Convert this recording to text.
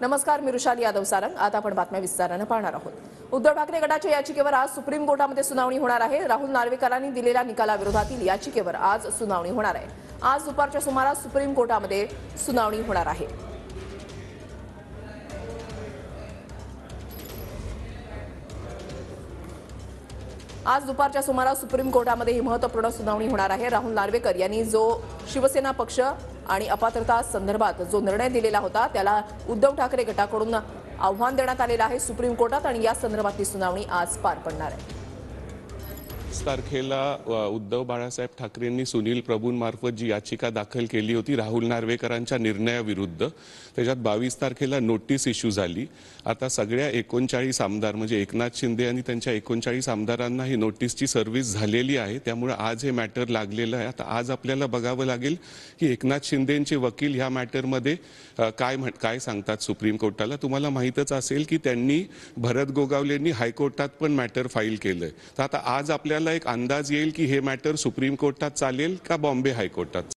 नमस्कार, मी रुशाली यादव सारंग। आता आपण बातम्या विस्ताराने पाहणार आहोत। उद्धव ठाकरे गटाच्या याचिकेवर आज सुप्रीम कोर्टामध्ये सुनावणी होणार आहे। राहुल नार्वेकरांनी दिलेल्या निकालाविरोधातील याचिकेवर आज सुनावणी होणार आहे। आज दुपारच्या सुमारास सुप्रीम कोर्टामध्ये सुनावणी होणार आहे। आज दुपारच्या सुमारास सुप्रीम कोर्टामध्ये ही महत्त्वपूर्ण सुनावणी होणार आहे। राहुल नार्वेकर यांनी जो शिवसेना पक्ष आणि अपात्रता संदर्भात जो निर्णय दिलेला होता त्याला उद्धव ठाकरे गटाकडून आव्हान देण्यात आलेलं आहे सुप्रीम कोर्टात आणि या संदर्भातली सुनावणी आज पार पडणार आहे। तारखेला उद्धव बाळासाहेब ठाकरेंनी सुनील प्रभूंमार्फत जी याचिका दाखल केली होती राहुल नार्वेकरांच्या निर्णयाविरुद्ध, त्याच्यात 22 तारखेला नोटीस इश्यू झाली। आता सगळ्या 39 आमदार म्हणजे एकनाथ शिंदे आणि त्यांच्या 39 आमदारांना ही नोटीसची सर्व्हिस झालेली आहे। त्यामुळे आज हे मॅटर लागलेलं आहे। आता आज आपल्याला बघावं लागेल की एकनाथ शिंदेंचे वकील ह्या मॅटरमध्ये काय सांगतात सुप्रीम कोर्टाला। तुम्हाला माहीतच असेल की त्यांनी भरत गोगावलेंनी हायकोर्टात पण मॅटर फाईल केलंय। तर आता आज आपल्याला एक अंदाज येईल की हे मॅटर सुप्रीम कोर्टात चालेल का बॉम्बे हायकोर्टात।